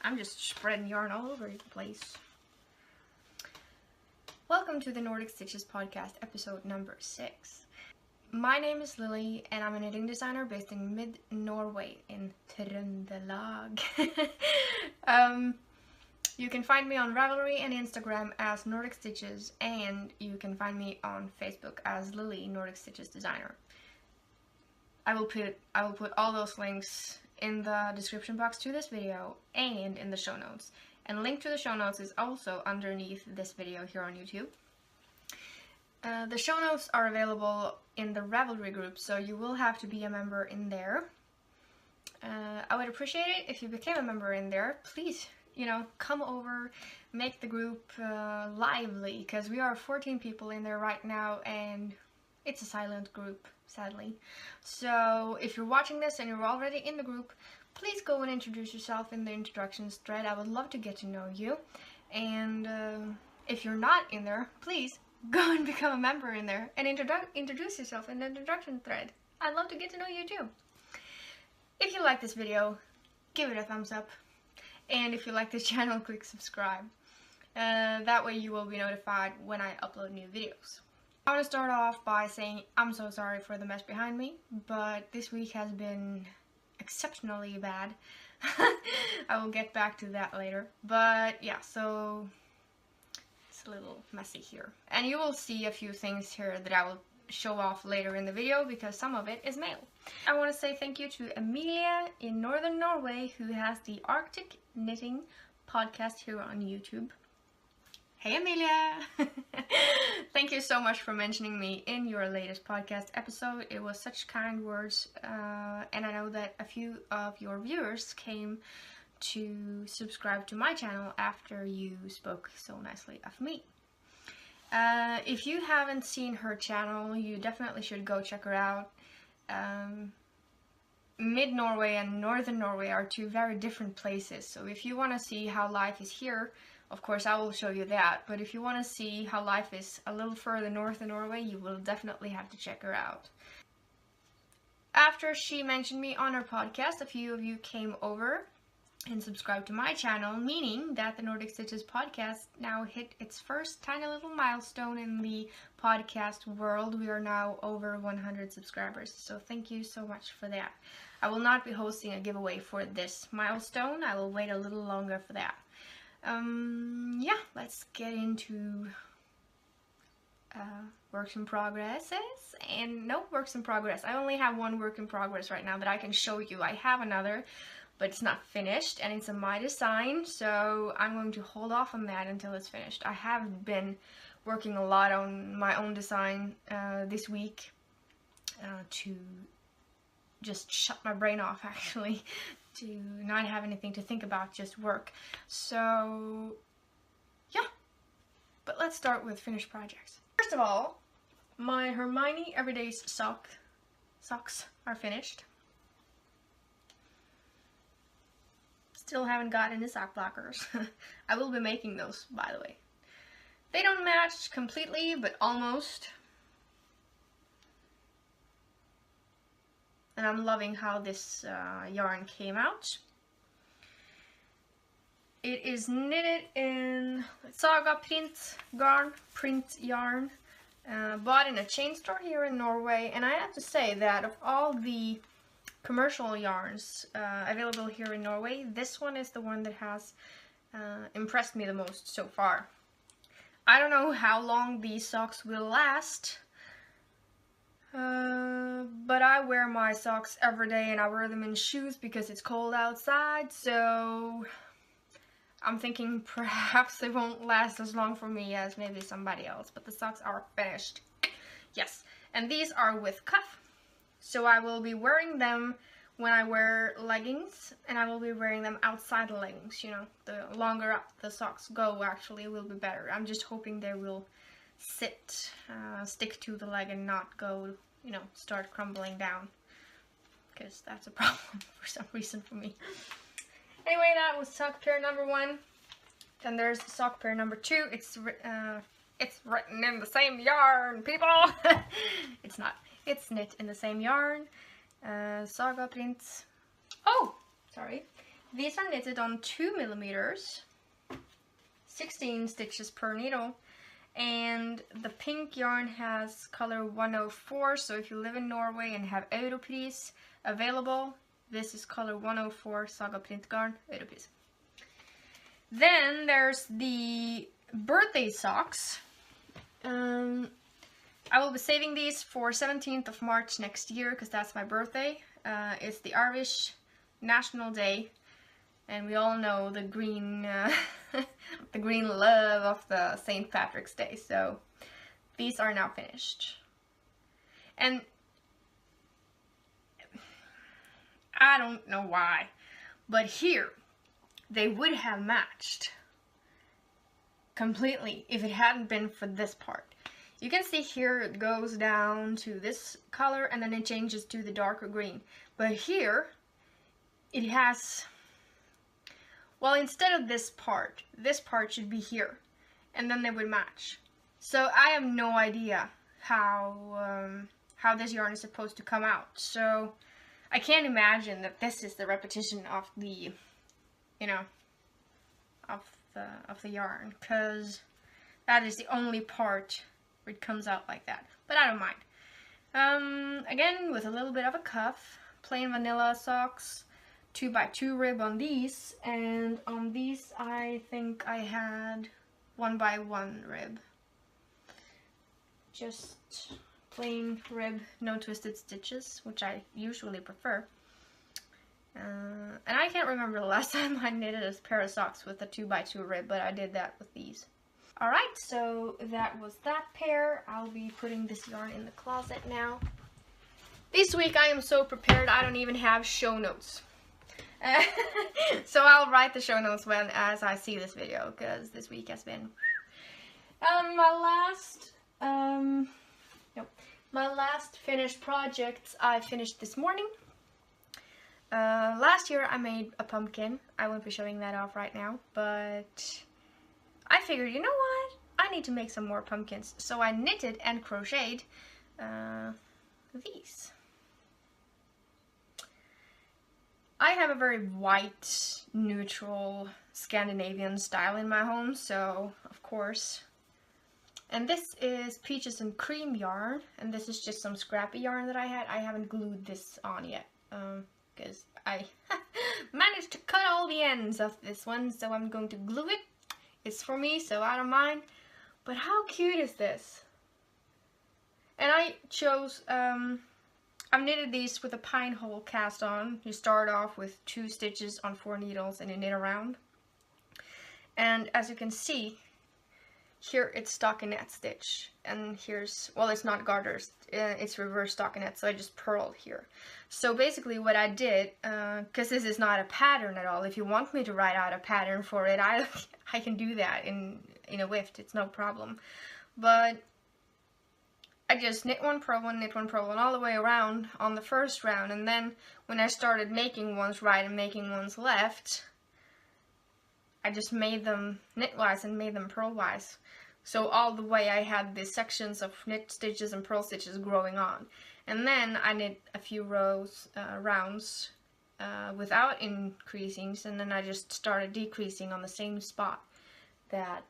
I'm just spreading yarn all over the place. Welcome to the Nordic Stitches podcast, episode number 6. My name is Lily, and I'm a knitting designer based in mid-Norway in Trøndelag. You can find me on Ravelry and Instagram as Nordic Stitches, and you can find me on Facebook as Lily Nordic Stitches Designer. I will put all those links in the description box to this video and in the show notes. And link to the show notes is also underneath this video here on YouTube. The show notes are available in the Ravelry Group, so you will have to be a member in there. I would appreciate it if you became a member in there. Please, come over, make the group lively, because we are 14 people in there right now, and it's a silent group, sadly. So if you're watching this and you're already in the group, please go and introduce yourself in the introductions thread. I would love to get to know you. And if you're not in there, please go and become a member in there and introduce yourself in the introduction thread. I'd love to get to know you too. If you like this video, give it a thumbs up. And if you like this channel, click subscribe. That way you will be notified when I upload new videos. I want to start off by saying I'm so sorry for the mess behind me, but this week has been exceptionally bad. I will get back to that later. But yeah, so it's a little messy here. And you will see a few things here that I will show off later in the video because some of it is mail. I want to say thank you to Emilia in northern Norway who has the Arctic Knitting podcast here on YouTube. Hey Emilia! Thank you so much for mentioning me in your latest podcast episode. It was such kind words, and I know that a few of your viewers came to subscribe to my channel after you spoke so nicely of me. If you haven't seen her channel, you definitely should go check her out. Mid-Norway and Northern Norway are two very different places, so if you want to see how life is here, of course I will show you that, but if you want to see how life is a little further north in Norway, you will definitely have to check her out. After she mentioned me on her podcast, a few of you came over and subscribed to my channel, meaning that the Nordic Stitches podcast now hit its first tiny little milestone in the podcast world. We are now over 100 subscribers, so thank you so much for that. I will not be hosting a giveaway for this milestone. I will wait a little longer for that. Yeah, let's get into works in progresses. And no works in progress. I only have one work in progress right now that I can show you. I have another, but it's not finished, and it's a my design, so I'm going to hold off on that until it's finished. I have been working a lot on my own design this week to just shut my brain off, actually, to not have anything to think about, just work. So yeah, but let's start with finished projects. First of all, my Hermione Everyday socks are finished. Still haven't got any sock blockers. I will be making those, by the way. They don't match completely, but almost. And I'm loving how this yarn came out. It is knitted in Saga print yarn, bought in a chain store here in Norway. And I have to say that of all the commercial yarns available here in Norway, this one is the one that has impressed me the most so far. I don't know how long these socks will last. But I wear my socks every day and I wear them in shoes because it's cold outside, so I'm thinking perhaps they won't last as long for me as maybe somebody else, but the socks are finished. Yes, and these are with cuff, so I will be wearing them when I wear leggings, and I will be wearing them outside the leggings. The longer up the socks go, actually, it will be better. I'm just hoping they will stick to the leg and not go, start crumbling down, because that's a problem for some reason for me. Anyway, that was sock pair number 1. Then there's sock pair number 2. It's written in the same yarn, people. It's not. It's knit in the same yarn. Saga prints. Oh, sorry. These are knitted on 2 millimeters, 16 stitches per needle, and the pink yarn has color 104, so if you live in Norway and have Europris available, this is color 104 Saga Print Garn Europris. Then there's the birthday socks. I will be saving these for 17th of March next year because that's my birthday. It's the Irish National Day, and we all know the green the green love of the St. Patrick's Day. So these are now finished, and I don't know why, but here they would have matched completely if it hadn't been for this part. You can see here it goes down to this color and then it changes to the darker green. But here it has, well, instead of this part should be here, and then they would match. So I have no idea how this yarn is supposed to come out. So I can't imagine that this is the repetition of the, you know, of the yarn, because that is the only part where it comes out like that. But I don't mind. Again, with a little bit of a cuff, plain vanilla socks, 2x2 rib on these, and on these I think I had 1x1 rib. Just plain rib, no twisted stitches, which I usually prefer. And I can't remember the last time I knitted a pair of socks with a 2x2 rib, but I did that with these. Alright, so that was that pair. I'll be putting this yarn in the closet now. This week I am so prepared I don't even have show notes. So I'll write the show notes as I see this video, because this week has been my last finished projects I finished this morning. Last year I made a pumpkin. I won't be showing that off right now, but I figured, you know what? I need to make some more pumpkins. So I knitted and crocheted these. I have a very white, neutral, Scandinavian style in my home, so of course. And this is peaches and cream yarn, and this is just some scrappy yarn that I had. I haven't glued this on yet, because I managed to cut all the ends of this one, so I'm going to glue it. It's for me, so I don't mind. But how cute is this? And I chose, I've knitted these with a pine hole cast on. You start off with 2 stitches on 4 needles and you knit around. And as you can see, here it's stockinette stitch, and here's, well, it's not garters, it's reverse stockinette, so I just purled here. So basically what I did, because this is not a pattern at all, if you want me to write out a pattern for it, I can do that in a whift, it's no problem. But I just knit one, purl one, knit one, purl one all the way around on the first round, and then when I started making ones right and making ones left, I just made them knitwise and made them purlwise. So all the way I had these sections of knit stitches and purl stitches growing on. And then I knit a few rounds without increasing, and then I just started decreasing on the same spot that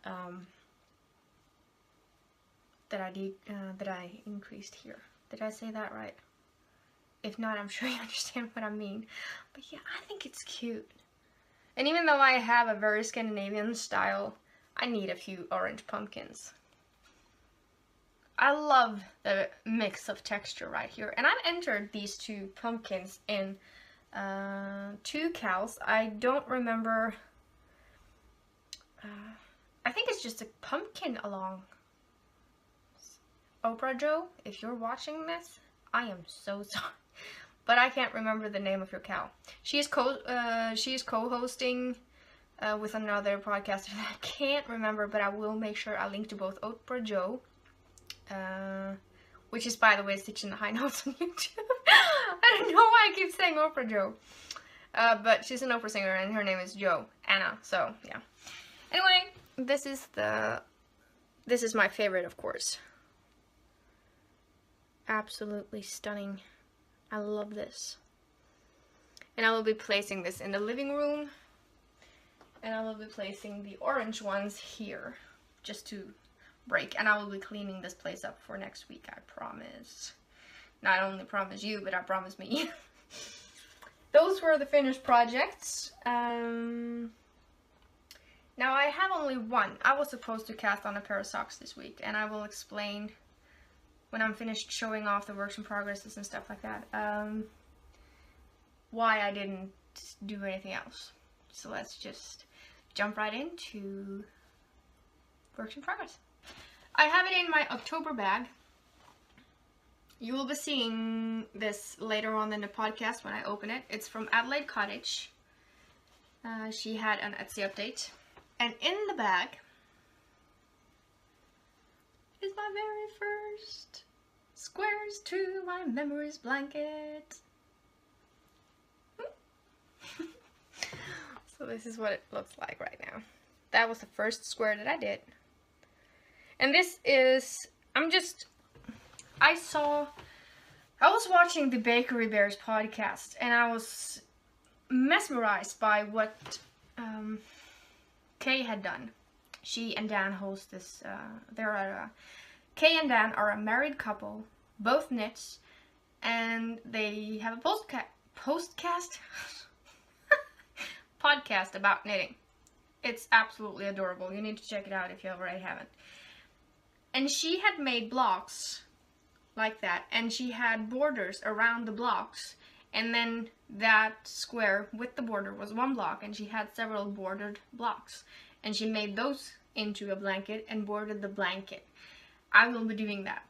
I increased here. Did I say that right? If not, I'm sure you understand what I mean. But yeah, I think it's cute. And even though I have a very Scandinavian style, I need a few orange pumpkins. I love the mix of texture right here. And I've entered these 2 pumpkins in 2 cows. I don't remember. I think it's just a pumpkin along. Oprah Joe, if you're watching this, I am so sorry. But I can't remember the name of your cow. She is co-hosting with another podcaster that I can't remember, but I will make sure I link to both Oprah Joe, which is, by the way, Stitch in the High Notes on YouTube. I don't know why I keep saying Oprah Joe. But she's an opera singer and her name is Anna, so yeah. Anyway, this is my favorite, of course. Absolutely stunning. I love this. And I will be placing this in the living room. And I will be placing the orange ones here, just to break. And I will be cleaning this place up for next week, I promise. Not only promise you, but I promise me. Those were the finished projects. Now I have only one. I was supposed to cast on a pair of socks this week, and I will explain when I'm finished showing off the works in progresses and stuff like that, why I didn't do anything else. So let's just jump right into works in progress. I have it in my October bag. You will be seeing this later on in the podcast when I open it. It's from Adelaide Cottage. She had an Etsy update. And in the bag is my very first Squares to My Memories blanket. So this is what it looks like right now. That was the first square that I did. And this is, I was watching the Bakery Bears podcast, and I was mesmerized by what Kay had done. She and Dan host this, Kay and Dan are a married couple, both knits, and they have a podcast about knitting. It's absolutely adorable. You need to check it out if you already haven't. And she had made blocks like that, and she had borders around the blocks, and then that square with the border was one block, and she had several bordered blocks, and she made those into a blanket and bordered the blanket. I will be doing that,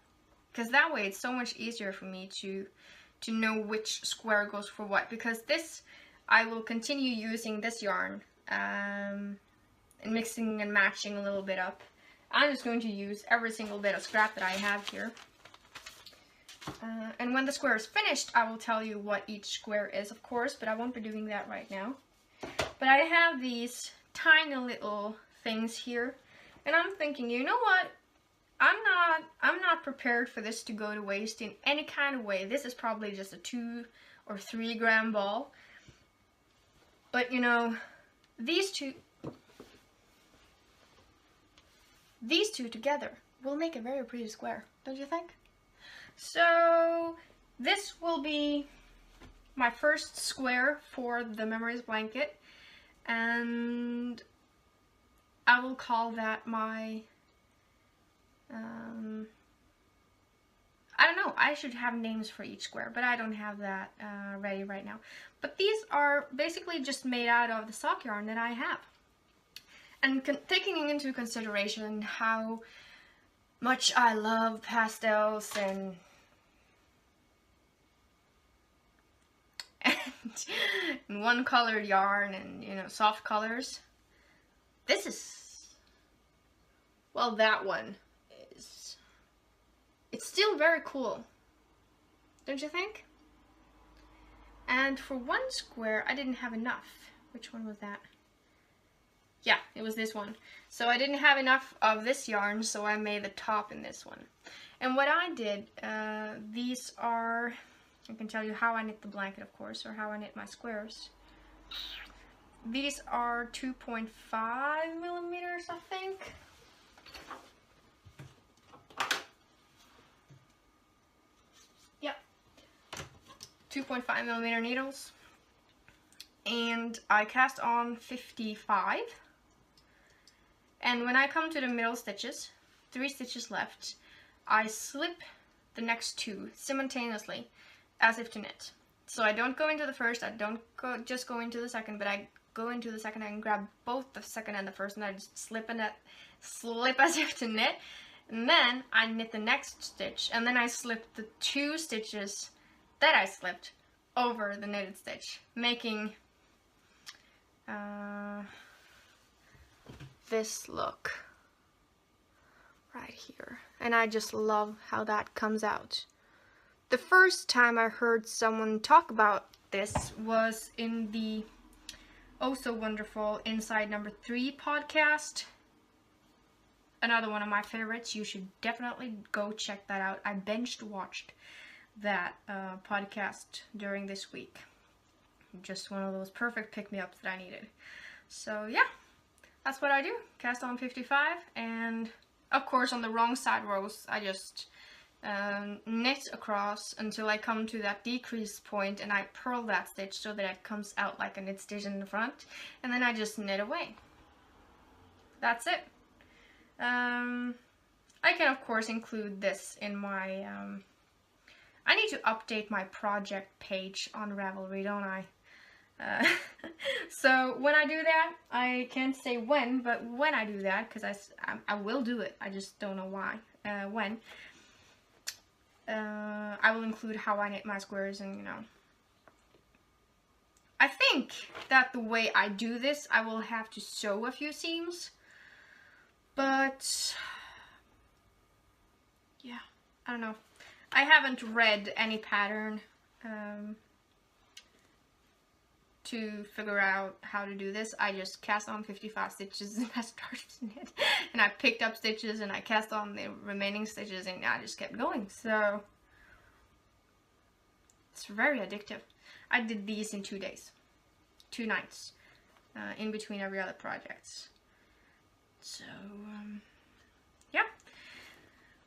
because that way it's so much easier for me to know which square goes for what, because this, I will continue using this yarn and mixing and matching a little bit up. I'm just going to use every single bit of scrap that I have here. And when the square is finished, I will tell you what each square is, of course, but I won't be doing that right now. But I have these tiny little things here, and I'm thinking, you know what? I'm not prepared for this to go to waste in any kind of way. This is probably just a 2 or 3 gram ball. But you know, these two together will make a very pretty square, don't you think? So this will be my first square for the Memories blanket, and I will call that my I don't know, I should have names for each square, but I don't have that ready right now. But these are basically just made out of the sock yarn that I have. And taking into consideration how much I love pastels and one colored yarn and, you know, soft colors, this is, well, that one is, it's still very cool, don't you think? And for one square, I didn't have enough. Which one was that? Yeah, it was this one. So I didn't have enough of this yarn, so I made the top in this one. And what I did, these are, I can tell you how I knit the blanket, of course, or how I knit my squares. These are 2.5 millimeters, I think. Yep. 2.5 millimeter needles. And I cast on 55. And when I come to the middle stitches, 3 stitches left, I slip the next 2 simultaneously as if to knit. So I don't go into the first, I don't just go into the second, but I go into the second and grab both the second and the first, and I just slip as if to knit, and then I knit the next stitch, and then I slip the 2 stitches that I slipped over the knitted stitch, making this look right here. And I just love how that comes out. The first time I heard someone talk about this was in the Oh So Wonderful Inside Number 3 podcast. Another one of my favorites. You should definitely go check that out. I watched that podcast during this week. just one of those perfect pick-me-ups that I needed. So yeah, that's what I do. Cast on 55, and of course on the wrong side rows I just knit across until I come to that decrease point, and I purl that stitch so that it comes out like a knit stitch in the front, and then I just knit away. That's it. I can of course include this in my I need to update my project page on Ravelry, don't I? So when I do that, I can't say when, but when I do that, because I will do it, I just don't know why, when, I will include how I knit my squares, and you know. I think that the way I do this, I will have to sew a few seams, but yeah, I don't know. I haven't read any pattern to figure out how to do this. I just cast on 55 stitches and I started to knit, and I picked up stitches and I cast on the remaining stitches, and I just kept going. So it's very addictive. I did these in 2 days, 2 nights, in between every other project. So yeah.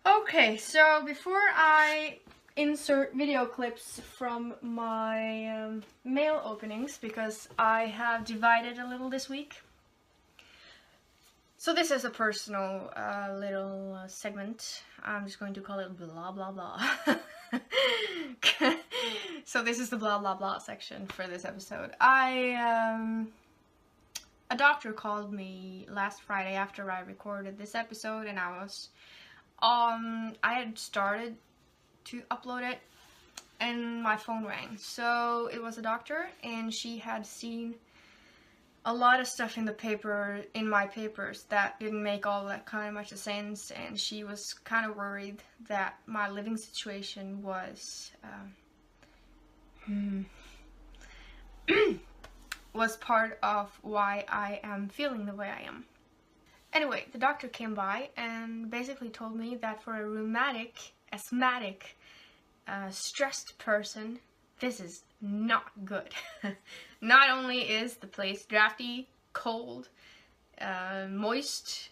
Okay, so before I insert video clips from my mail openings, because I have divided a little this week. So this is a personal little segment. I'm just going to call it blah blah blah. So this is the blah blah blah section for this episode. A doctor called me last Friday after I recorded this episode, and I had started to upload it and my phone rang. So it was a doctor, and she had seen a lot of stuff in the paper, in my papers, that didn't make all that kind of much sense, and she was kind of worried that my living situation was was part of why I am feeling the way I am. Anyway, the doctor came by and basically told me that for a rheumatic, asthmatic, stressed person, this is not good. Not only is the place drafty, cold, moist,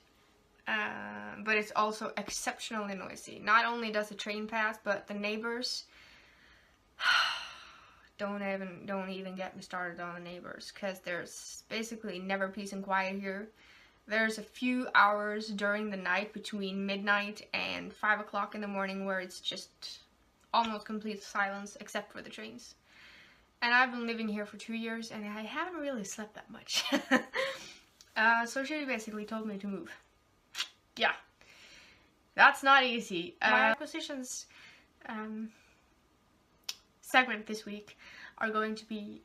but it's also exceptionally noisy. Not only does the train pass, but the neighbors, don't even get me started on the neighbors, because there's basically never peace and quiet here. There's a few hours during the night between midnight and 5 o'clock in the morning where it's just almost complete silence except for the trains. And I've been living here for 2 years and I haven't really slept that much. So she basically told me to move. Yeah, that's not easy. My acquisitions segment this week are going to be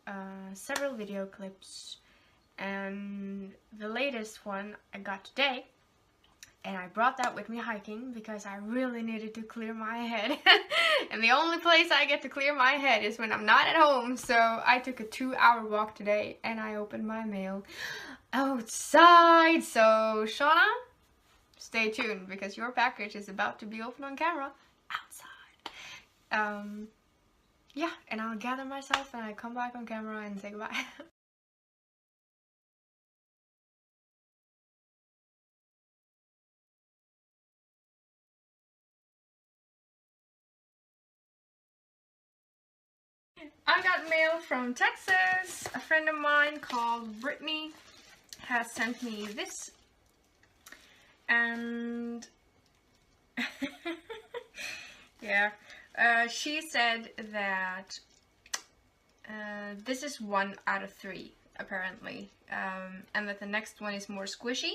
several video clips. And the latest one I got today, and I brought that with me hiking because I really needed to clear my head. And the only place I get to clear my head is when I'm not at home. So I took a 2-hour walk today, and I opened my mail outside. So Shauna, stay tuned, because your package is about to be opened on camera outside. Yeah, and I'll gather myself and I come back on camera and say goodbye. I got mail from Texas. A friend of mine called Brittany has sent me this, and yeah, she said that this is 1 out of 3 apparently, and that the next one is more squishy.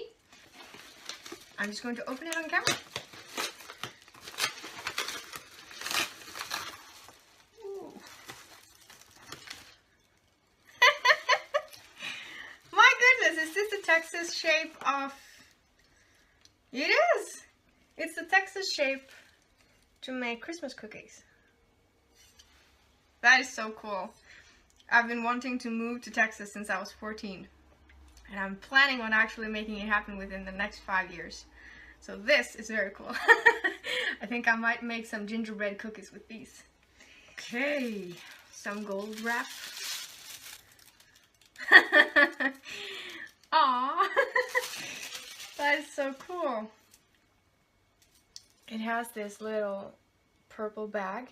I'm just going to open it on camera. Texas shape of... It is! It's the Texas shape to make Christmas cookies. That is so cool. I've been wanting to move to Texas since I was 14. And I'm planning on actually making it happen within the next 5 years. So this is very cool. I think I might make some gingerbread cookies with these. Okay, some gold wrap. Aww. That is so cool. It has this little purple bag.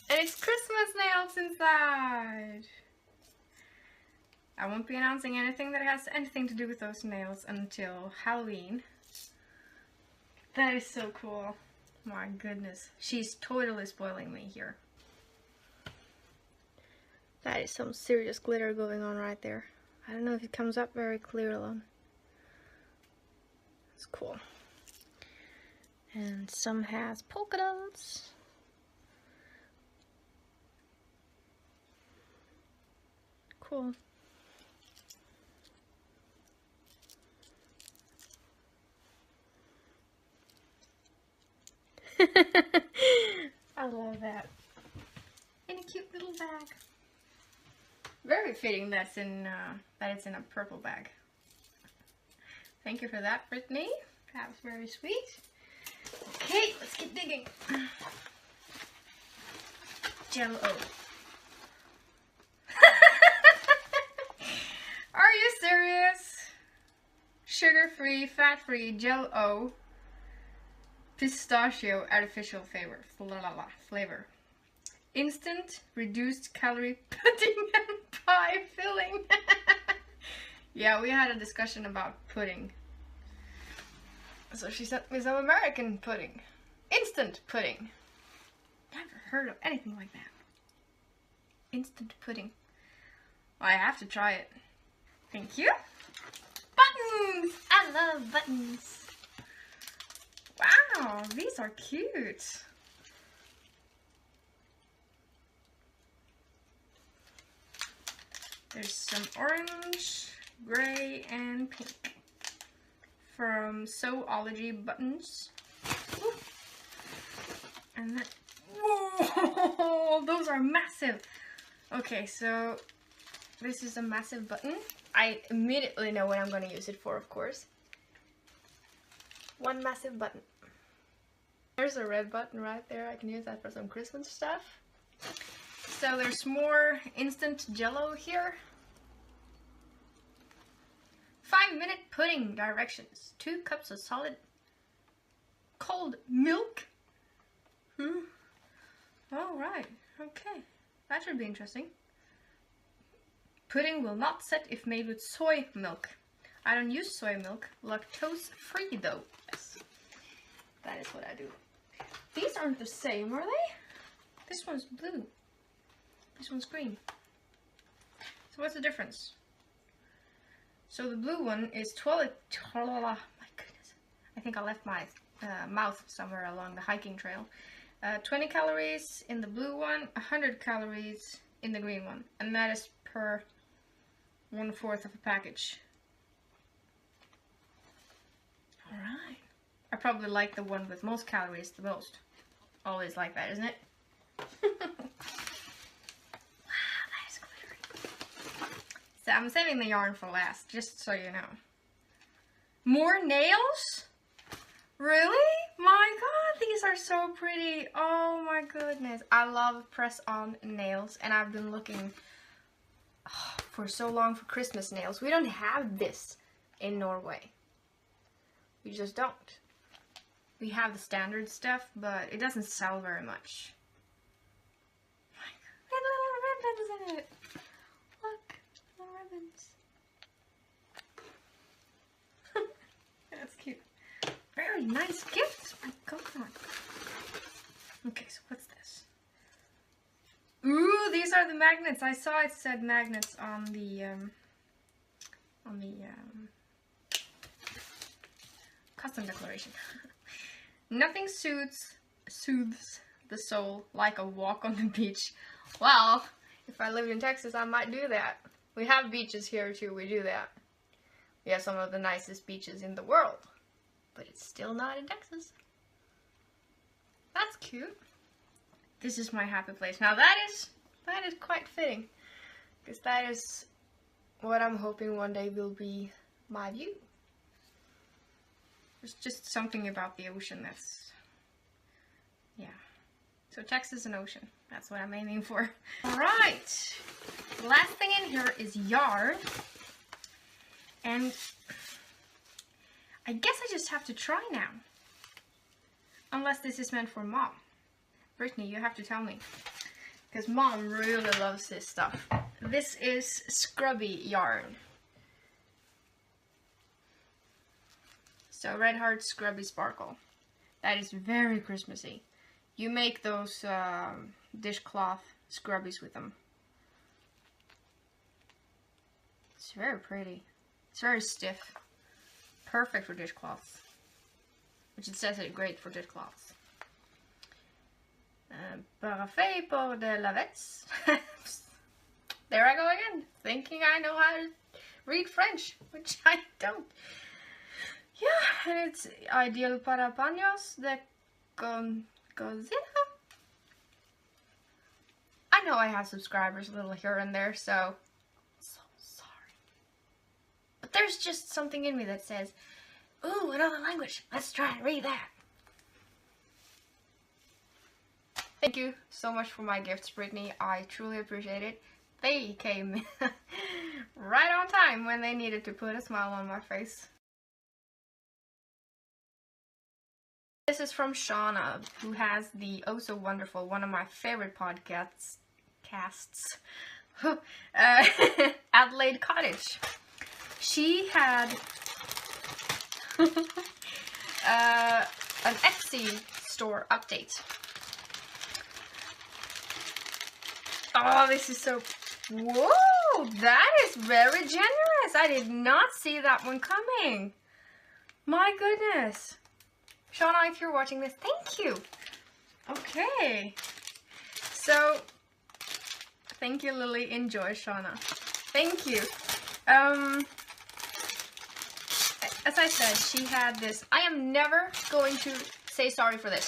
And it's Christmas nails inside. I won't be announcing anything that has anything to do with those nails until Halloween. That is so cool. My goodness. She's totally spoiling me here. That is some serious glitter going on right there. I don't know if it comes up very clearly. It's cool. And some has polka dots. Cool. I love that. In a cute little bag. Very fitting that's in that it's in a purple bag. Thank you for that, Brittany. That was very sweet. Okay, let's keep digging. Jello. Are you serious? Sugar-free, fat-free Jello. Pistachio artificial flavor. Instant reduced calorie pudding and pie filling. Yeah, we had a discussion about pudding. So she sent me some American pudding. Instant pudding. Never heard of anything like that. Instant pudding. Well, I have to try it. Thank you. Buttons! I love buttons. Wow, these are cute. There's some orange, gray, and pink from Sewology buttons. Ooh. And then, whoa, those are massive. Okay, so this is a massive button. I immediately know what I'm going to use it for, of course. One massive button. There's a red button right there. I can use that for some Christmas stuff. So there's more instant Jello here. 5-minute pudding directions. 2 cups of solid cold milk. Alright, okay. That should be interesting. Pudding will not set if made with soy milk. I don't use soy milk. Lactose free though. Yes. That is what I do. These aren't the same, are they? This one's blue. This one's green. So what's the difference? So the blue one is 12. Oh my goodness. I think I left my mouth somewhere along the hiking trail. 20 calories in the blue one, 100 calories in the green one. And that is per 1/4 of a package. Alright. I probably like the one with most calories the most. Always like that, isn't it? So I'm saving the yarn for last, just so you know. More nails? Really? My god, these are so pretty. Oh my goodness. I love press-on nails, and I've been looking for so long for Christmas nails. We don't have this in Norway. We just don't. We have the standard stuff, but it doesn't sell very much. My god, little ribbons in it. Look, little ribbons. That's cute. Very nice gifts. My god. Okay, so what's this? Ooh, these are the magnets. I saw it said magnets on the custom declaration. Nothing soothes the soul like a walk on the beach. Well, if I lived in Texas, I might do that. We have beaches here too. We do that. We have some of the nicest beaches in the world, but it's still not in Texas. That's cute. This is my happy place. Now that is quite fitting, because that is what I'm hoping one day will be my view. There's just something about the ocean that's, yeah. So Texas and ocean, that's what I'm aiming for. Alright, The last thing in here is yarn. And I guess I just have to try now. Unless this is meant for Mom. Brittany, you have to tell me. Because Mom really loves this stuff. This is scrubby yarn. So Red Heart Scrubby Sparkle. That is very Christmassy. You make those dishcloth scrubbies with them. It's very pretty. It's very stiff. Perfect for dishcloths. Which it says it's great for dishcloths. Parfait pour des lavettes. There I go again, thinking I know how to read French, which I don't. Yeah, and it's ideal para paños de cocina. I know I have subscribers a little here and there, so sorry. But there's just something in me that says, ooh, another language. Let's try and read that. Thank you so much for my gifts, Brittany. I truly appreciate it. They came right on time when they needed to put a smile on my face. This is from Shauna, who has the oh so wonderful, one of my favorite podcasts, Adelaide Cottage. She had an Etsy store update. Oh, this is so... Whoa! That is very generous! I did not see that one coming. My goodness. Shauna, if you're watching this, thank you. Okay. So, thank you, Lily. Enjoy, Shauna. Thank you. As I said, she had this. I am never going to say sorry for this.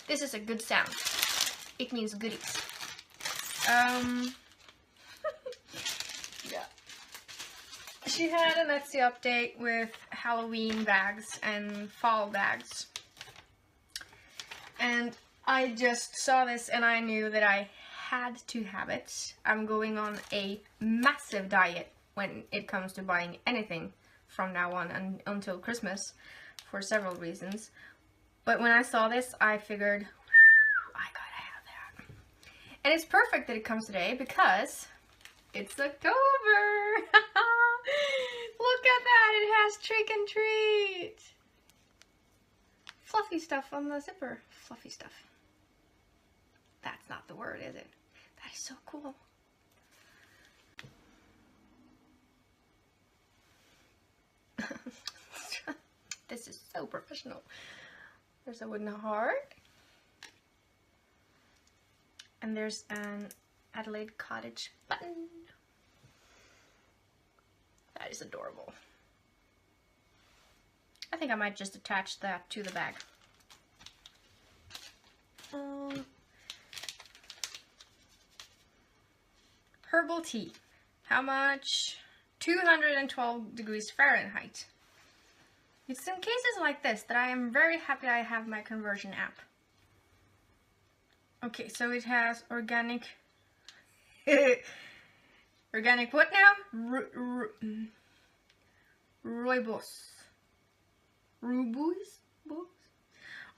This is a good sound. It means goodies. Yeah. She had an Etsy update with Halloween bags and fall bags. And I just saw this and I knew that I had to have it. I'm going on a massive diet when it comes to buying anything from now on and until Christmas for several reasons. But when I saw this, I figured, I gotta have that. And it's perfect that it comes today because it's October. Look at that, it has trick and treat. Fluffy stuff on the zipper. Fluffy stuff. That's not the word, is it? That is so cool. This is so professional. There's a wooden heart. And there's an Adelaide Cottage button. That is adorable. I think I might just attach that to the bag. Herbal tea. How much? 212 degrees Fahrenheit. It's in cases like this that I am very happy I have my conversion app. Okay, so it has organic... organic what now? Rooibos.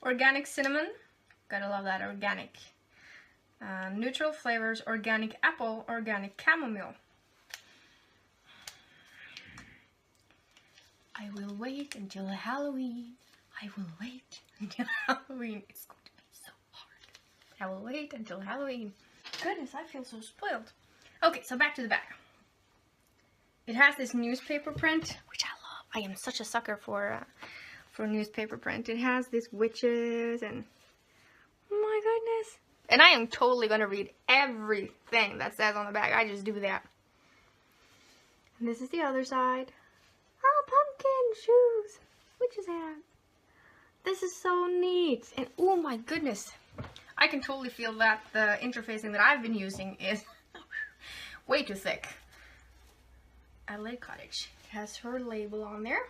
Organic cinnamon. Gotta love that, organic. Neutral flavors, organic apple, organic chamomile. I will wait until Halloween. I will wait until Halloween. It's going to be so hard. I will wait until Halloween. Goodness, I feel so spoiled. Okay, so back to the bag. It has this newspaper print, which I love. I am such a sucker for newspaper print. It has these witches and... Oh my goodness. And I am totally going to read everything that says on the bag. I just do that. And this is the other side. Oh, pumpkin shoes. Witch's hat. This is so neat. And oh my goodness. I can totally feel that the interfacing that I've been using is way too thick. Adelaide Cottage. It has her label on there.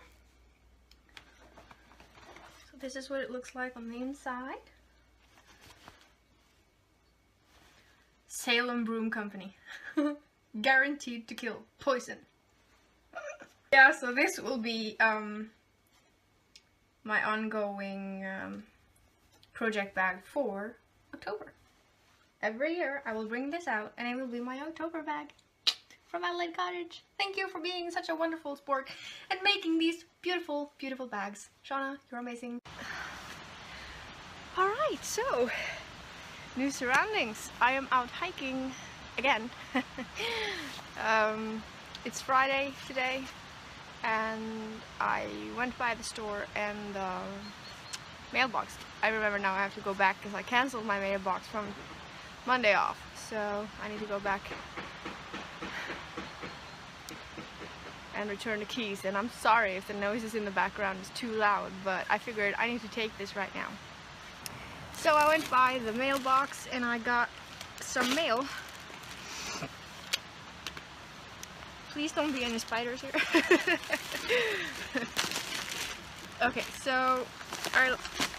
So this is what it looks like on the inside. Salem Broom Company. Guaranteed to kill. Poison. Yeah, so this will be my ongoing project bag for October. Every year I will bring this out and it will be my October bag from Adelaide Cottage. Thank you for being such a wonderful sport and making these beautiful, beautiful bags. Shauna, you're amazing. Alright, so new surroundings. I am out hiking again. It's Friday today and I went by the store and the mailbox. I remember now I have to go back because I cancelled my mailbox from Monday off, so I need to go back and return the keys. And I'm sorry if the noises in the background is too loud, but I figured I need to take this right now. So I went by the mailbox and I got some mail. Please don't be any spiders here. Okay, so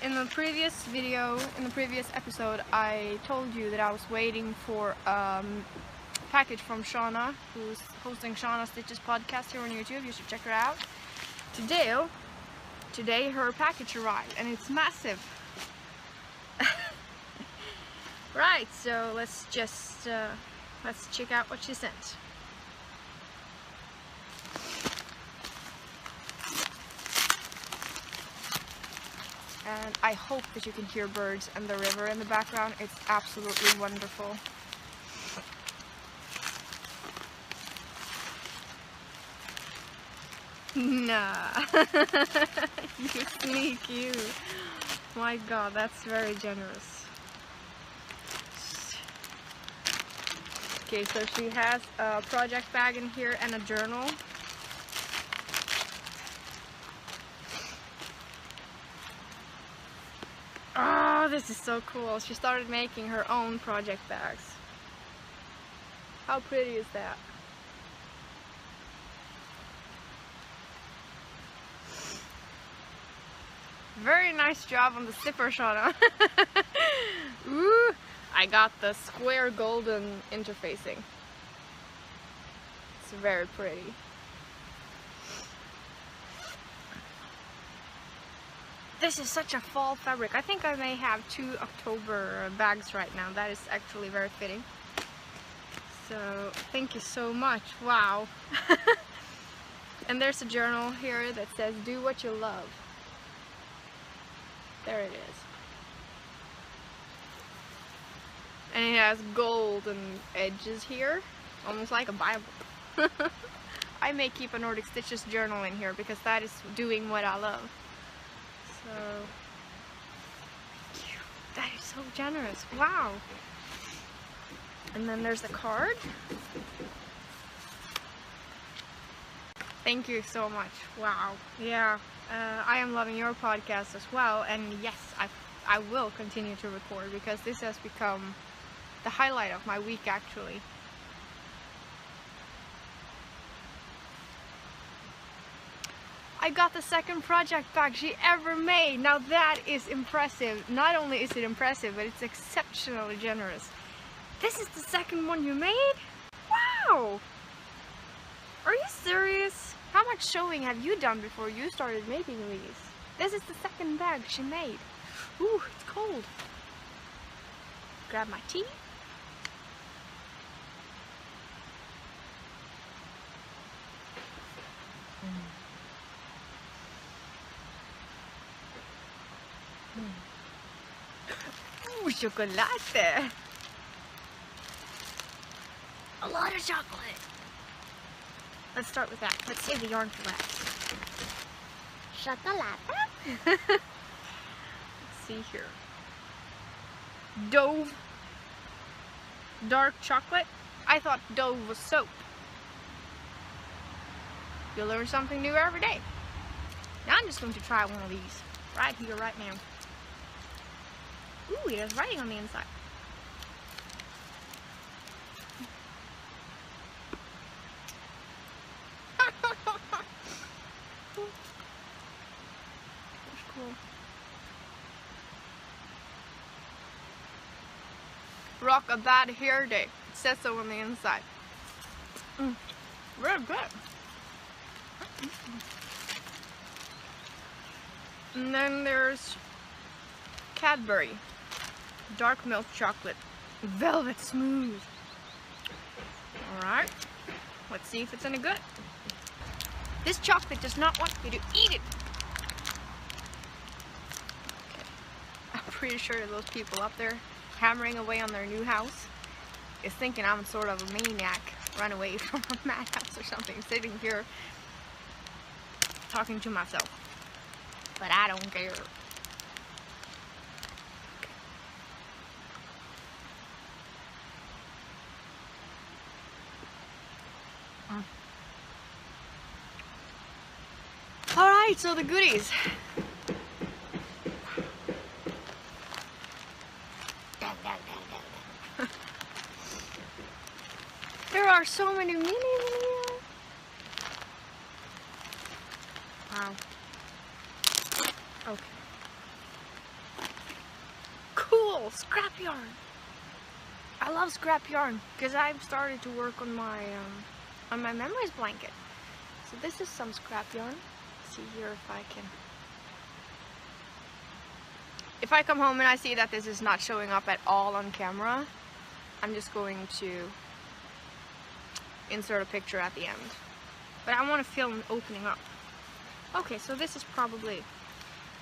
in the previous video, in the previous episode, I told you that I was waiting for a package from Shauna, who's hosting Shauna Stitches podcast here on YouTube. You should check her out. Today her package arrived and it's massive. Right, so let's just let's check out what she sent. And I hope that you can hear birds and the river in the background. It's absolutely wonderful. Nah. You sneak you. My god, that's very generous. Okay, so she has a project bag in here and a journal. Oh, this is so cool. She started making her own project bags. How pretty is that? Very nice job on the zipper, Shauna. Ooh, I got the square golden interfacing. It's very pretty. This is such a fall fabric. I think I may have 2 October bags right now. That is actually very fitting. So thank you so much. Wow. And there's a journal here that says do what you love. There it is. And it has golden edges here, almost like a Bible. I may keep a Nordic Stitches journal in here because that is doing what I love. So, that is so generous. Wow. And then there's the card. Thank you so much. Wow. Yeah. I am loving your podcast as well. And yes, I will continue to record because this has become the highlight of my week actually. I got the second project bag she ever made. Now that is impressive. Not only is it impressive, but it's exceptionally generous. This is the second one you made? Wow! Are you serious? How much sewing have you done before you started making these? This is the second bag she made. Ooh, it's cold. Grab my tea. Ooh, chocolate! A lot of chocolate! Let's start with that. Let's save the yarn for last. Chocolate! Let's see here. Dove. Dark chocolate. I thought Dove was soap. You learn something new every day. Now I'm just going to try one of these. Right here, right now. Ooh, it has writing on the inside. That's cool. rock a bad hair day. It says so on the inside. Very good. And then there's Cadbury dark milk chocolate, velvet smooth. Alright, let's see if it's any good. This chocolate does not want me to eat it. Okay. I'm pretty sure those people up there hammering away on their new house is thinking I'm sort of a maniac, run away from a madhouse or something, sitting here talking to myself. But I don't care. Alright, so the goodies. There are so many mini. Wow. Okay. Cool, scrap yarn. I love scrap yarn because I've started to work on my memories blanket. So this is some scrap yarn. Let's see here if I can. If I come home and I see that this is not showing up at all on camera, I'm just going to insert a picture at the end. But I want to film opening up. Okay, so this is probably...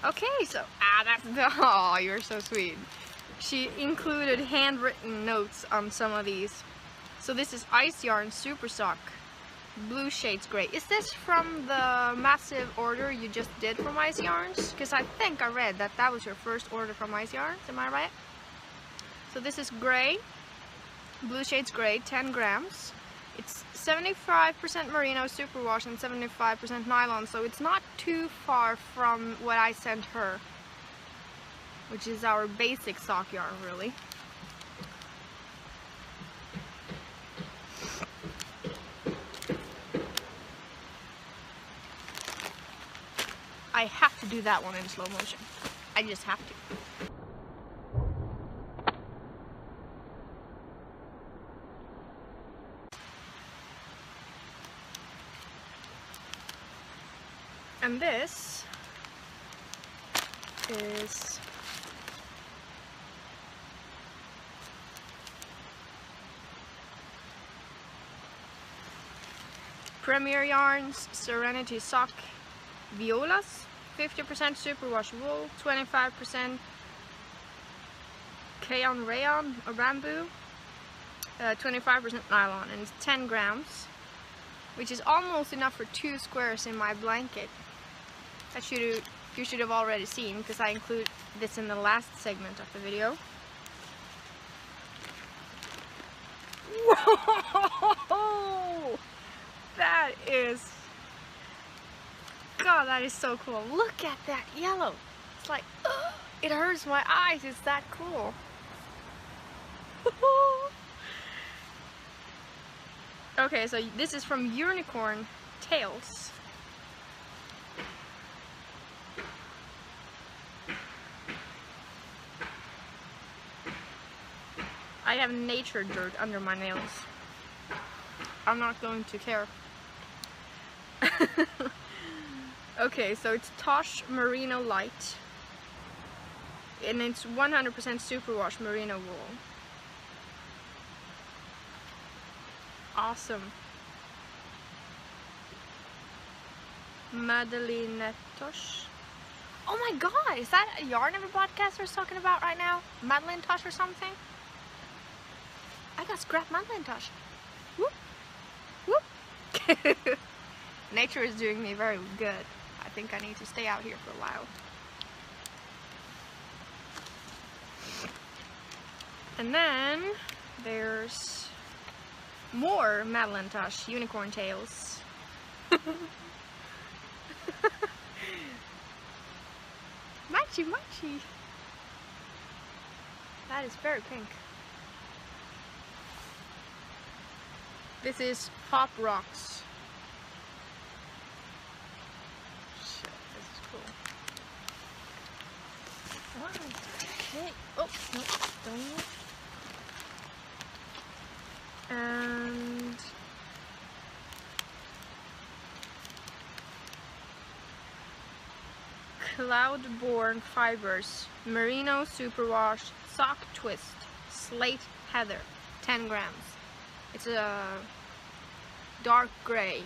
Okay, so... that's the... Oh, you're so sweet. She included handwritten notes on some of these. So this is Ice Yarn Super Sock. Blue Shades Gray. Is this from the massive order you just did from Ice Yarns? Because I think I read that that was your first order from Ice Yarns. Am I right? So this is gray. Blue Shades Gray, 10 grams. It's 75% merino superwash and 75% nylon, so it's not too far from what I sent her, which is our basic sock yarn, really. I have to do that one in slow motion. I just have to. And this is Premier Yarns Serenity Sock Violas, 50% superwash wool, 25% Kayon rayon or bamboo, 25% nylon, and it's 10 grams, which is almost enough for 2 squares in my blanket. That you should have already seen, because I include this in the last segment of the video. Whoa! That is... God, that is so cool. Look at that yellow. It's like, it hurts my eyes. It's that cool. Okay, so this is from Unicorn Tales. I have nature dirt under my nails. I'm not going to care. Okay, so it's Tosh Merino Light. And it's 100% superwash merino wool. Awesome. Madeline Tosh. Oh my god, is that a yarn every podcaster is talking about right now? Madeline Tosh or something? I got scrap Madeline Tosh. Whoop. Whoop. Nature is doing me very good. I think I need to stay out here for a while. And then there's more Madeline Tosh Unicorn Tales. Matchy matchy. That is very pink. This is Pop Rocks. Shit, this is cool. Okay. Oh, no, don't. And Cloudborne Fibers Merino Superwash Sock Twist Slate Heather, 10 grams. It's a dark gray,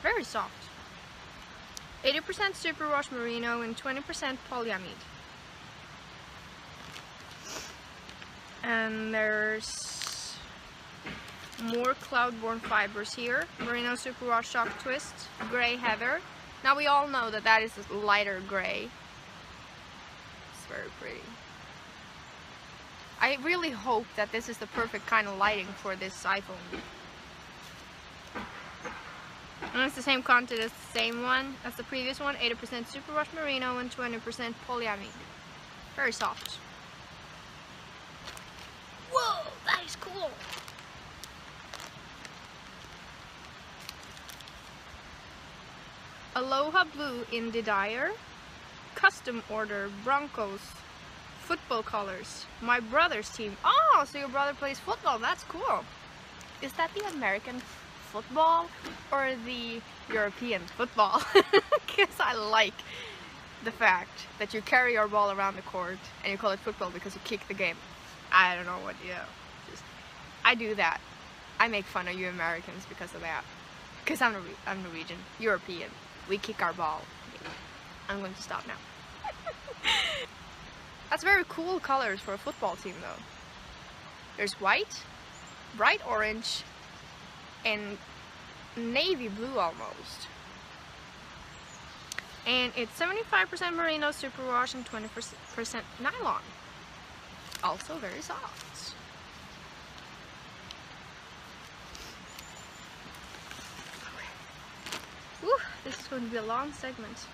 very soft. 80% superwash merino and 20% polyamide. And there's more Cloudborne Fibers here. Merino Superwash Sock Twist, Gray Heather. Now we all know that that is a lighter gray. It's very pretty. I really hope that this is the perfect kind of lighting for this iPhone. And it's the same content as the same one as the previous one. 80% superwash merino and 20% polyamide. Very soft. Whoa, that is cool. Aloha Blue Indie Dyer. Custom order Broncos football colors. My brother's team. Oh, so your brother plays football. That's cool. Is that the American football or the European football? Because I like the fact that you carry your ball around the court and you call it football because you kick the game. I don't know what you know. I do that. I make fun of you Americans because of that. Because I'm Norwegian, European. We kick our ball. I'm going to stop now. That's very cool colors for a football team though. There's white, bright orange, and navy blue almost. And it's 75% merino superwash and 20% nylon. Also very soft. Whew, this is going to be a long segment.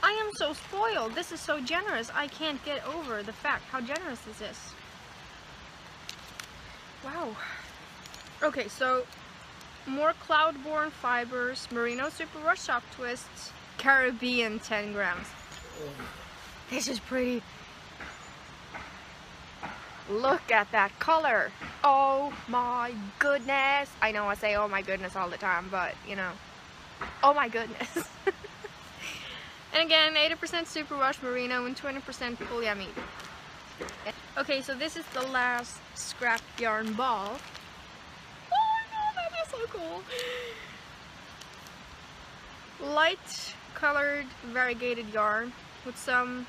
I am so spoiled. This is so generous. I can't get over the fact how generous this is. Wow. Okay, so more Cloudborne Fibers, Merino Superwash Sock Twists, Caribbean 10 grams. This is pretty. Look at that color. Oh my goodness. I know I say oh my goodness all the time, but you know, oh my goodness. And again, 80% superwash merino and 20% polyamide. Okay, so this is the last scrap yarn ball. Oh no, that is so cool. Light colored variegated yarn with some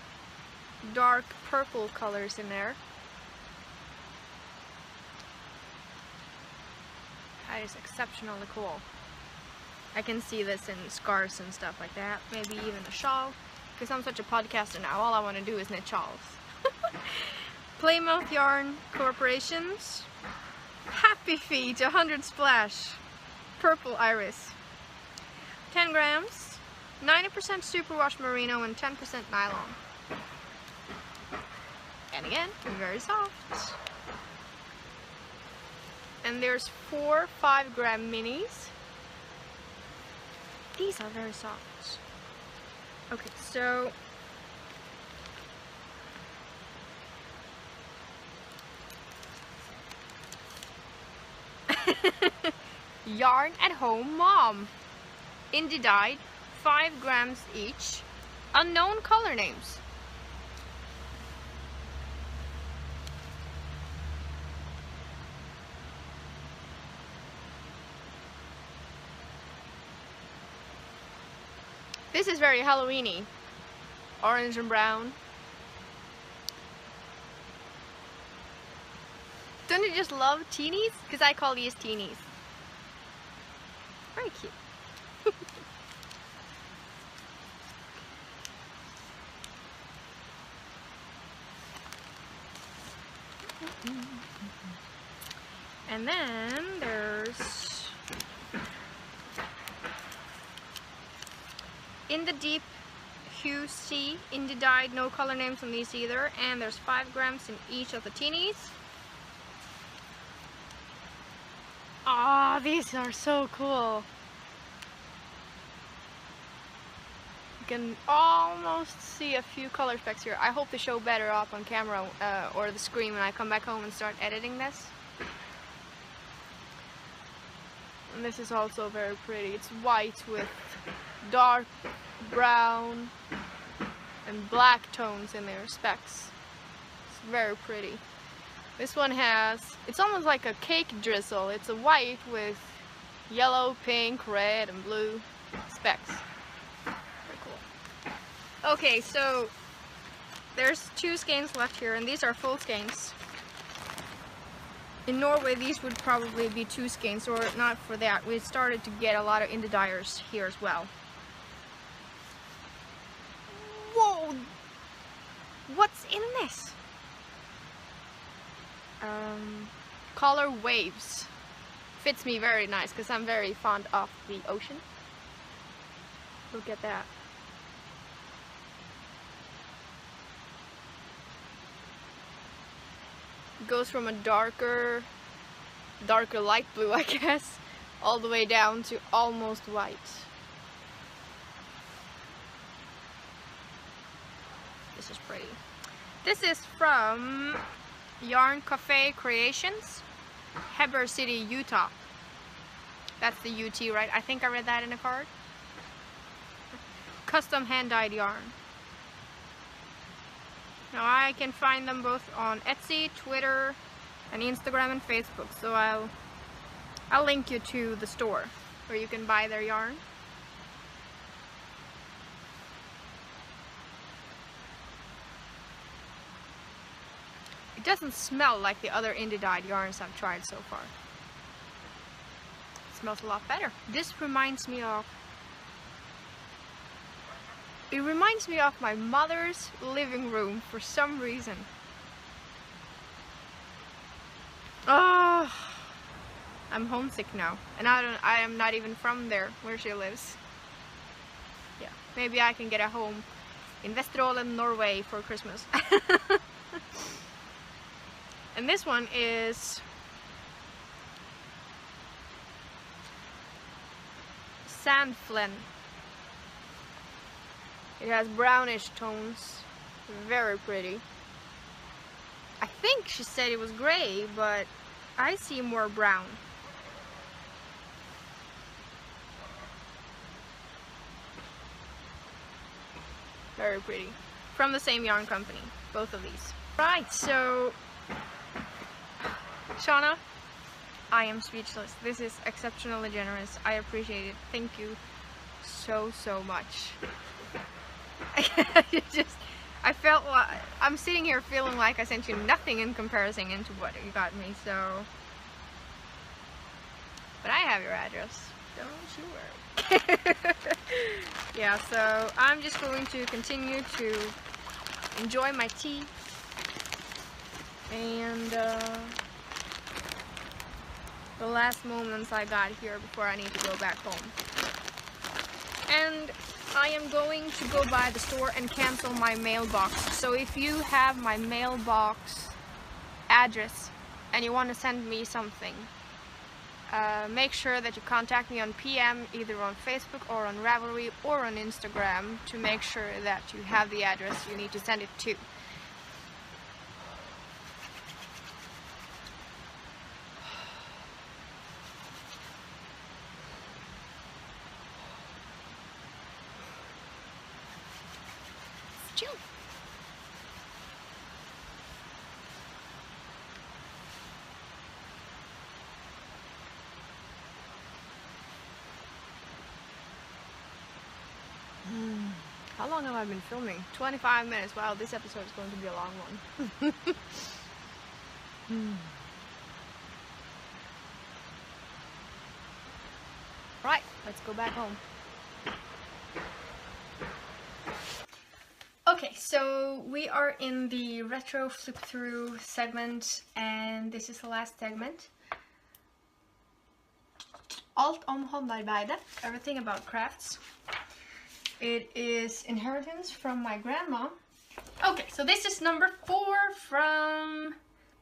dark purple colors in there. That is exceptionally cool. I can see this in scarves and stuff like that. Maybe even a shawl. Because I'm such a podcaster now, all I want to do is knit shawls. Plymouth Yarn Corporations. Happy Feet 100 Splash. Purple Iris. 10 grams. 90% superwash merino and 10% nylon. And again, very soft. And there's 4 5-gram minis. These are very soft. Okay, so Yarn at Home Mom. Indie dyed, 5 grams each. Unknown color names. This is very Halloweeny. Orange and brown. Don't you just love teenies? Because I call these teenies. Very cute. And then there's In the Deep Hue C, indie dyed, no color names on these either, and there's 5 grams in each of the teenies. Ah, these are so cool. can almost see a few color specks here. I hope they show better up on camera or the screen when I come back home and start editing this. And this is also very pretty. It's white with dark brown and black tones in their specks. It's very pretty. This one has, it's almost like a cake drizzle. It's a white with yellow, pink, red, and blue specks. Very cool. Okay, so there's 2 skeins left here, and these are full skeins. In Norway, these would probably be 2 skeins, or not for that. We started to get a lot of indie dyers here as well. Whoa! What's in this? Color waves. Fits me very nice because I'm very fond of the ocean. Look at that. It goes from a darker light blue, I guess, all the way down to almost white. This is pretty. This is from Yarn Cafe Creations, Heber City, Utah. That's the UT, right? I think I read that in a card. Custom hand-dyed yarn. Now I can find them both on Etsy, Twitter, and Instagram and Facebook. So I'll link you to the store where you can buy their yarn. It doesn't smell like the other indie dyed yarns I've tried so far. It smells a lot better. This reminds me of... It reminds me of my mother's living room for some reason. Oh, I'm homesick now, and I am not even from there where she lives. Yeah, maybe I can get a home in Vesterålen, Norway for Christmas. And this one is Sandflen. It has brownish tones, very pretty. I think she said it was gray, but I see more brown. Very pretty. From the same yarn company, both of these. Right, so Shauna, I am speechless. This is exceptionally generous. I appreciate it. Thank you so much. I felt like I'm sitting here feeling like I sent you nothing in comparison into what you got me, so. But I have your address, don't you worry. Yeah, so I'm just going to continue to enjoy my tea and the last moments I got here before I need to go back home. And I am going to go by the store and cancel my mailbox. So if you have my mailbox address and you want to send me something, make sure that you contact me on PM, either on Facebook or on Ravelry or on Instagram, to make sure that you have the address you need to send it to. Chill. How long have I been filming? 25 minutes. Wow, this episode is going to be a long one. Right, let's go back home. Okay, so we are in the retro flip through segment, and this is the last segment. Alt om håndarbeide, everything about crafts. It is inheritance from my grandma. Okay, so this is number 4 from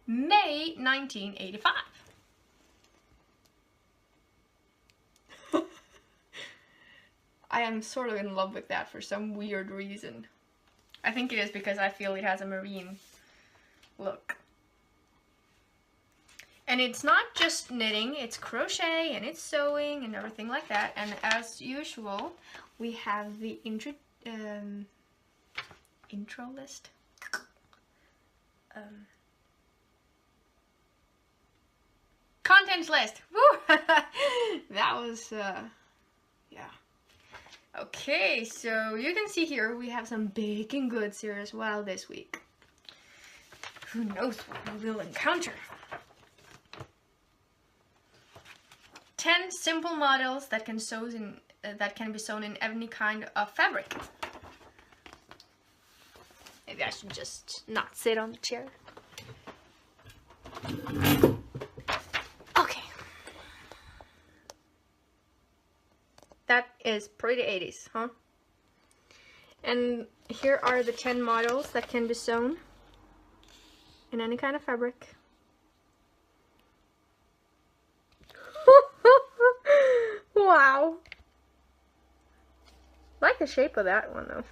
May 1985. I am sort of in love with that for some weird reason. I think it is because I feel it has a marine look. And it's not just knitting, it's crochet and it's sewing and everything like that. And as usual, we have the intro list. Contents list. Woo! That was, yeah. Okay, so you can see here we have some baking goods here as well this week. Who knows what we will encounter? 10 simple models that can be sewn in any kind of fabric. Maybe I should just not sit on the chair. Okay. That is pretty 80s, huh? And here are the 10 models that can be sewn in any kind of fabric. Wow. I like the shape of that one though.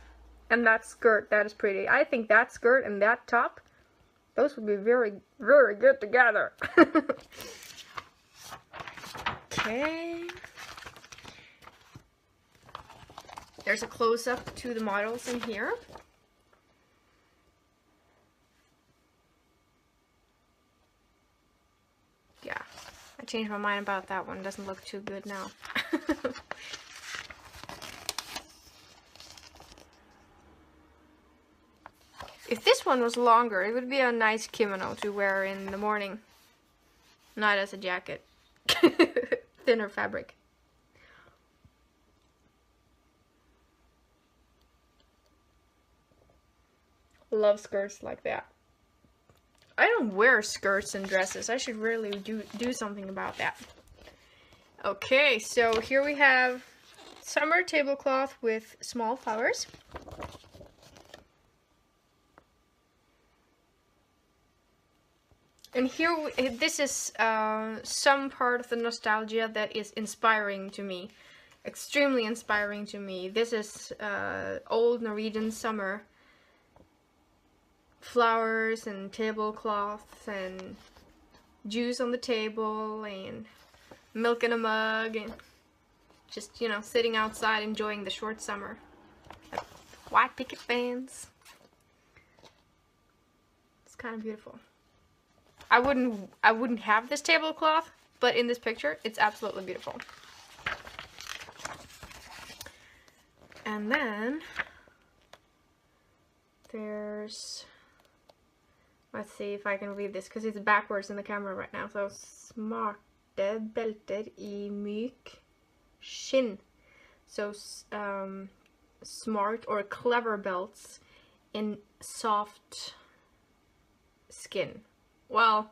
And that skirt, that is pretty. I think that skirt and that top, those would be very, very good together. Okay. There's a close-up to the models in here. Yeah, I changed my mind about that one. Doesn't look too good now. If this one was longer, it would be a nice kimono to wear in the morning. Not as a jacket. Thinner fabric. Love skirts like that. I don't wear skirts and dresses. I should really do something about that. Okay, so here we have summer tablecloth with small flowers. And here, this is some part of the nostalgia that is inspiring to me. Extremely inspiring to me. This is old Norwegian summer. Flowers and tablecloths and juice on the table and milk in a mug and just, you know, sitting outside enjoying the short summer. White picket fence. It's kind of beautiful. I wouldn't have this tablecloth, but in this picture, it's absolutely beautiful. And then there's, let's see if I can read this because it's backwards in the camera right now. So smarte belter I myk skinn. So smart or clever belts in soft skin. Well,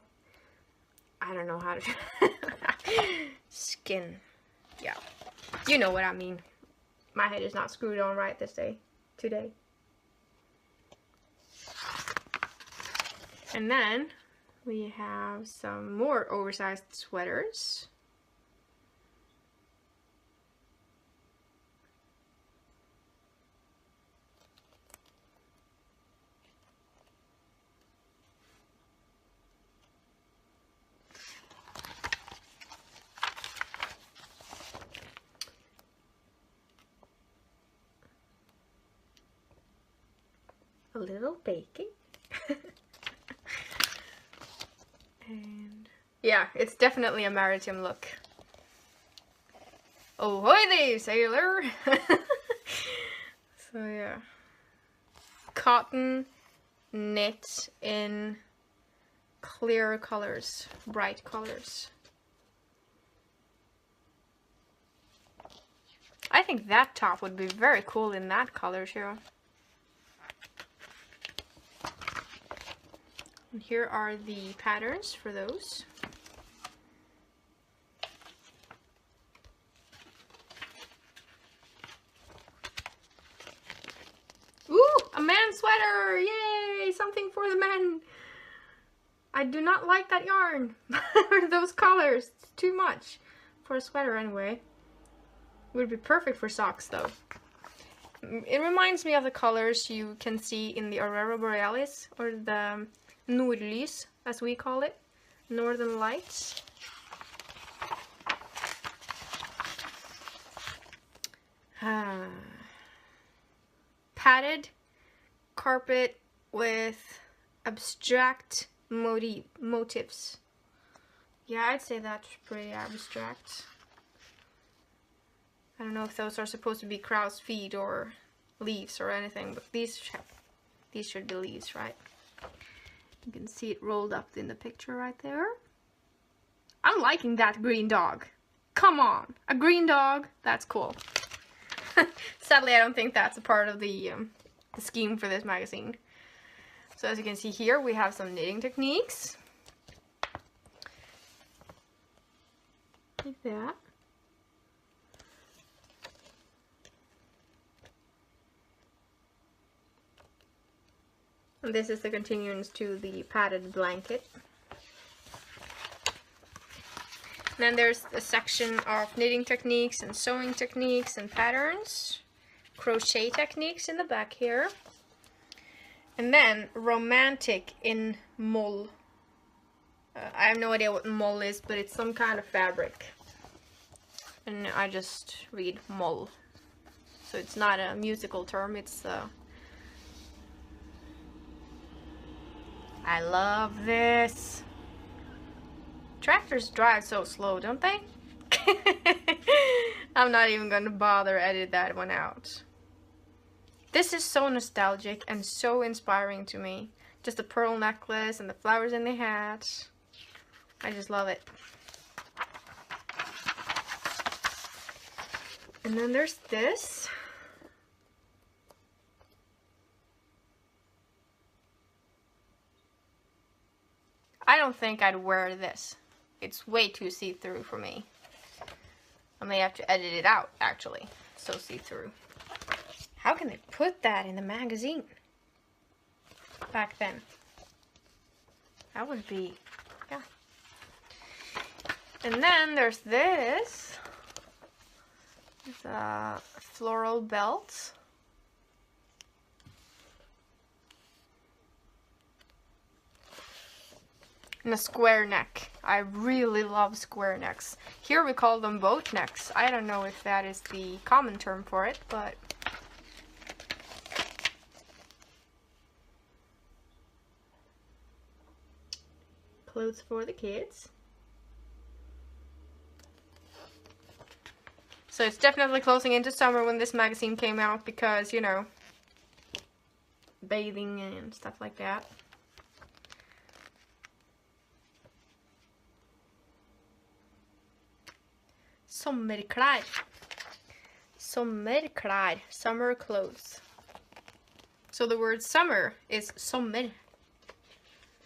I don't know how to skin. Yeah, you know what I mean. My head is not screwed on right today. And then we have some more oversized sweaters. A little baking. And yeah, it's definitely a maritime look. Ahoy there, sailor! So yeah. Cotton knit in clear colors, bright colors. I think that top would be very cool in that color too. And here are the patterns for those. Ooh, a man's sweater! Yay! Something for the men! I do not like that yarn. Or those colors. It's too much for a sweater anyway. Would be perfect for socks though. It reminds me of the colors you can see in the Aurora Borealis, or the Nordlys as we call it, Northern Lights. Padded carpet with abstract motifs. Yeah, I'd say that's pretty abstract. I don't know if those are supposed to be crow's feet or leaves or anything, but these should be leaves, right? You can see it rolled up in the picture right there. I'm liking that green dog. Come on, a green dog, that's cool. Sadly, I don't think that's a part of the scheme for this magazine. So as you can see here, we have some knitting techniques. Like that. And this is the continuance to the padded blanket. And then there's a section of knitting techniques and sewing techniques and patterns. Crochet techniques in the back here. And then romantic in mull. I have no idea what mull is, but it's some kind of fabric. And I just read mull. So it's not a musical term, it's I love this. Tractors drive so slow, don't they? I'm not even going to bother edit that one out. This is so nostalgic and so inspiring to me. Just the pearl necklace and the flowers in the hat. I just love it. And then there's this. I don't think I'd wear this. It's way too see-through for me. I may have to edit it out, actually. So see-through. How can they put that in the magazine? Back then. That would be, yeah. And then there's this. It's a floral belt. And a square neck. I really love square necks. Here we call them boat necks. I don't know if that is the common term for it, but clothes for the kids. So it's definitely closing into summer when this magazine came out because, you know, bathing and stuff like that. Sommerklær. Sommerklær. Summer clothes. So the word summer is sommer.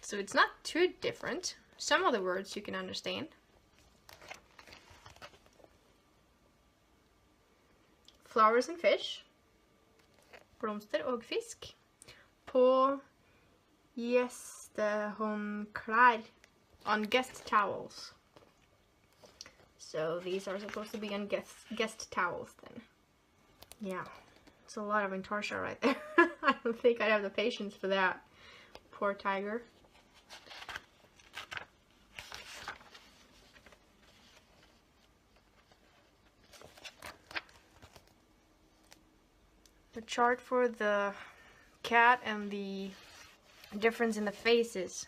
So it's not too different. Some of the words you can understand. Flowers and fish. Blomster og fisk. På gjestehåndklær. On guest towels. So these are supposed to be on guest towels then. Yeah, it's a lot of intarsia right there. I don't think I'd have the patience for that. Poor tiger. The chart for the cat and the difference in the faces.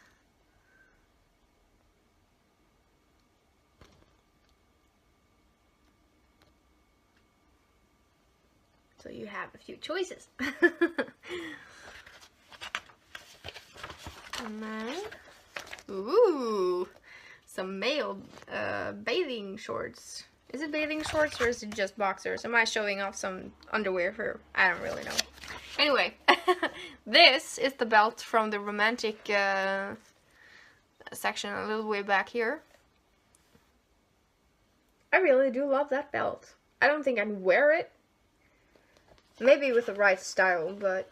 So you have a few choices. And then, ooh, some male bathing shorts. Is it bathing shorts or is it just boxers? Am I showing off some underwear here? I don't really know. Anyway, this is the belt from the romantic section a little way back here. I really do love that belt. I don't think I'd wear it. Maybe with the right style, but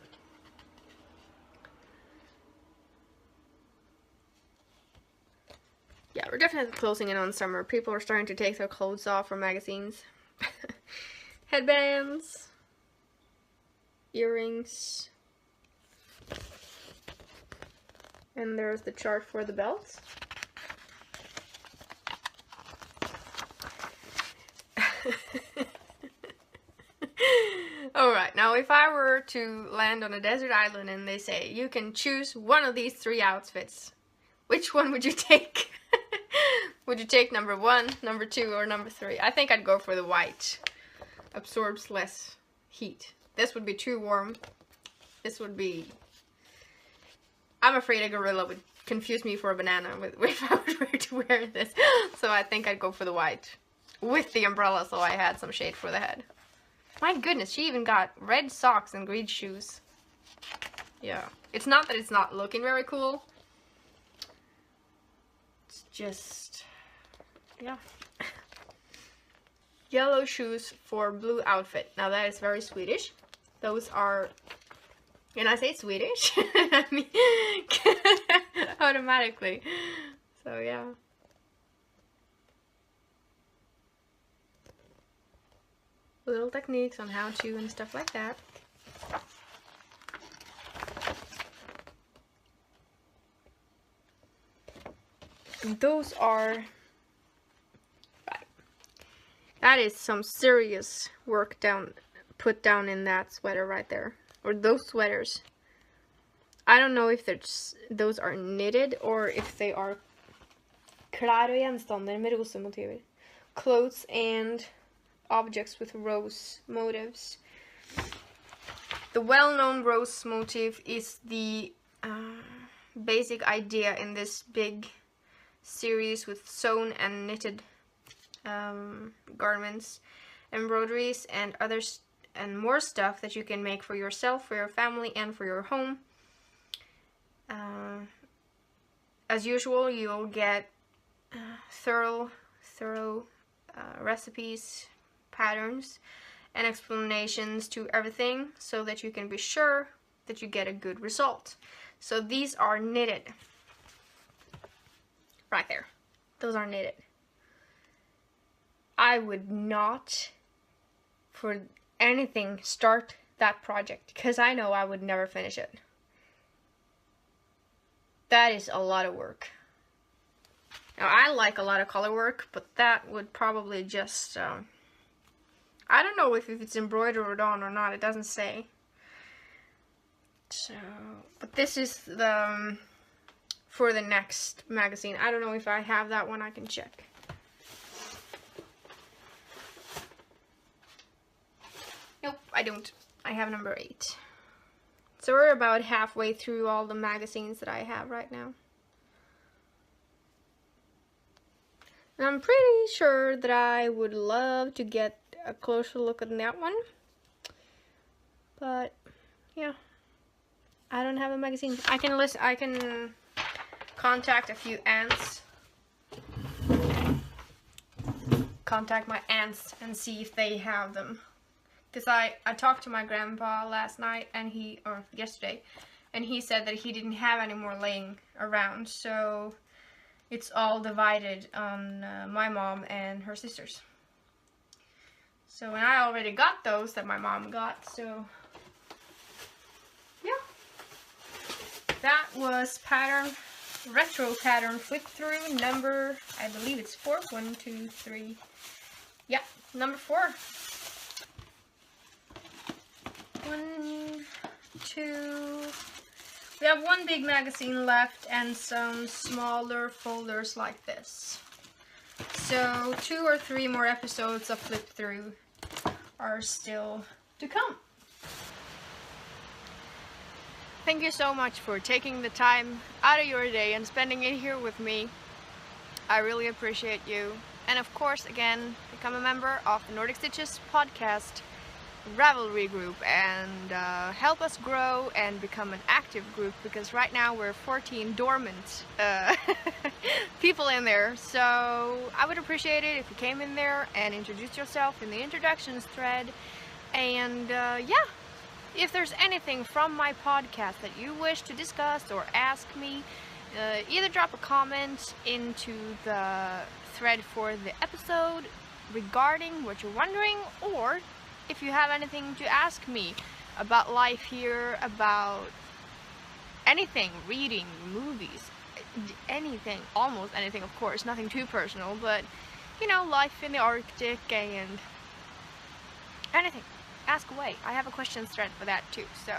yeah, we're definitely closing in on summer. People are starting to take their clothes off from magazines. headbands, earrings, and there's the chart for the belts. Alright, now if I were to land on a desert island and they say, you can choose one of these 3 outfits, which one would you take? Would you take number 1, number 2, or number 3? I think I'd go for the white. Absorbs less heat. This would be too warm. This would be... I'm afraid a gorilla would confuse me for a banana if I were to wear this. So I think I'd go for the white. With the umbrella, so I had some shade for the head. My goodness, she even got red socks and green shoes. Yeah. It's not that it's not looking very cool. It's just... yeah. Yellow shoes for blue outfit. Now that is very Swedish. Those are... and I say Swedish, I mean, automatically. So yeah. Little techniques on how to and stuff like that. And those are... right. That is some serious work put down in that sweater right there. Or those sweaters. I don't know if those are knitted or if they are kläder och gjenstander med rosemotiver. Clothes and objects with rose motifs. The well-known rose motif is the basic idea in this big series with sewn and knitted garments, embroideries, and others, and more stuff that you can make for yourself, for your family, and for your home. As usual, you'll get thorough recipes, patterns, and explanations to everything so that you can be sure that you get a good result. So these are knitted. Right there. Those are knitted. I would not, for anything, start that project because I know I would never finish it. That is a lot of work. Now I like a lot of color work, but that would probably just I don't know if it's embroidered on or not, it doesn't say. So, but this is the for the next magazine. I don't know if I have that one, I can check. Nope, I don't. I have number 8. So we're about halfway through all the magazines that I have right now. And I'm pretty sure that I would love to get a closer look at that one. But, yeah. I don't have a magazine. I can contact a few aunts. Contact my aunts and see if they have them. Because I talked to my grandpa last night and or yesterday, and he said that he didn't have any more laying around, so it's all divided on my mom and her sisters. So, and I already got those that my mom got, so yeah. That was retro pattern flip through number, I believe it's 4. 1, 2, 3. Yeah, number 4. 1, 2. We have one big magazine left and some smaller folders like this. So 2 or 3 more episodes of flip through are still to come. Thank you so much for taking the time out of your day and spending it here with me. I really appreciate you. And of course, again, become a member of the Nordic Stitches podcast Ravelry Group and help us grow and become an active group, because right now we're 14 dormant people in there. So I would appreciate it if you came in there and introduced yourself in the introductions thread. And yeah, if there's anything from my podcast that you wish to discuss or ask me, either drop a comment into the thread for the episode regarding what you're wondering, or if you have anything to ask me about life here, about anything, reading, movies, anything, almost anything, of course, nothing too personal, but you know, life in the Arctic and anything, ask away. I have a questions thread for that too. So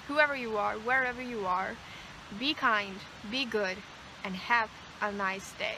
whoever you are, wherever you are, be kind, be good, and have a nice day.